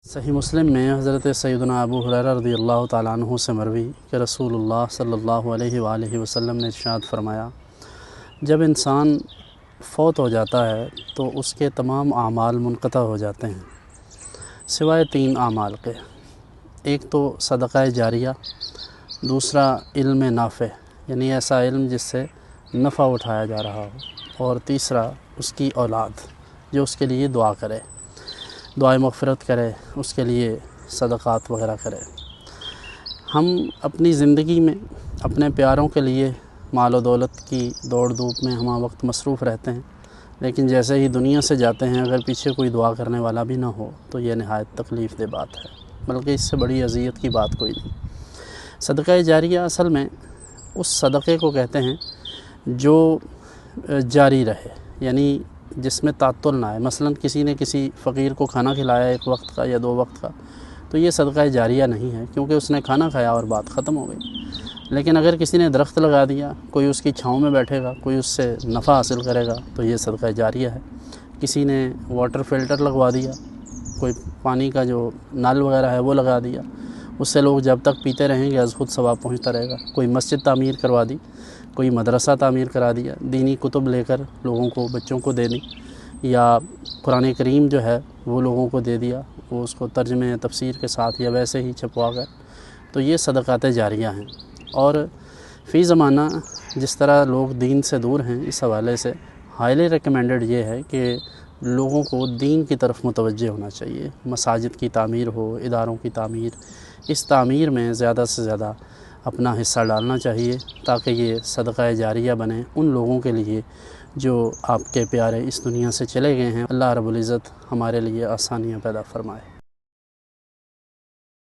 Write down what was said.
صحیح مسلم میں حضرت سیدنا ابو ہریرہ رضی اللہ تعالیٰ عنہ سے مروی کہ رسول اللہ صلی اللہ علیہ وآلہ وسلم نے ارشاد فرمایا، جب انسان فوت ہو جاتا ہے تو اس کے تمام اعمال منقطع ہو جاتے ہیں سوائے 3 اعمال کے۔ ایک تو صدقہ جاریہ، دوسرا علم نافع یعنی ایسا علم جس سے نفع اٹھایا جا رہا ہو، اور تیسرا اس کی اولاد جو اس کے لیے دعا کرے، دعائے مغفرت کرے، اس کے لیے صدقات وغیرہ کرے۔ ہم اپنی زندگی میں اپنے پیاروں کے لیے مال و دولت کی دوڑ دھوپ میں ہمہ وقت مصروف رہتے ہیں، لیکن جیسے ہی دنیا سے جاتے ہیں اگر پیچھے کوئی دعا کرنے والا بھی نہ ہو تو یہ نہایت تکلیف دہ بات ہے، بلکہ اس سے بڑی اذیت کی بات کوئی نہیں۔ صدقہ جاریہ اصل میں اس صدقے کو کہتے ہیں جو جاری رہے، یعنی جس میں تعطل نہ آئے۔ مثلا کسی نے کسی فقیر کو کھانا کھلایا 1 وقت کا یا 2 وقت کا، تو یہ صدقہ جاریہ نہیں ہے، کیونکہ اس نے کھانا کھایا اور بات ختم ہو گئی۔ لیکن اگر کسی نے درخت لگا دیا، کوئی اس کی چھاؤں میں بیٹھے گا، کوئی اس سے نفع حاصل کرے گا، تو یہ صدقہ جاریہ ہے۔ کسی نے واٹر فلٹر لگوا دیا، کوئی پانی کا جو نل وغیرہ ہے وہ لگا دیا، اس سے لوگ جب تک پیتے رہیں گے از خود ثواب پہنچتا رہے گا۔ کوئی مسجد تعمیر کروا دی، کوئی مدرسہ تعمیر کرا دیا، دینی کتب لے کر لوگوں کو، بچوں کو دے دی، یا قرآن کریم جو ہے وہ لوگوں کو دے دیا، وہ اس کو ترجمے تفسیر کے ساتھ یا ویسے ہی چھپوا کر، تو یہ صدقات جاریہ ہیں۔ اور فی زمانہ جس طرح لوگ دین سے دور ہیں، اس حوالے سے ہائیلی ریکمینڈڈ یہ ہے کہ لوگوں کو دین کی طرف متوجہ ہونا چاہیے۔ مساجد کی تعمیر ہو، اداروں کی تعمیر، اس تعمیر میں زیادہ سے زیادہ اپنا حصہ ڈالنا چاہیے، تاکہ یہ صدقہ جاریہ بنے ان لوگوں کے لیے جو آپ کے پیارے اس دنیا سے چلے گئے ہیں۔ اللہ رب العزت ہمارے لیے آسانیاں پیدا فرمائے۔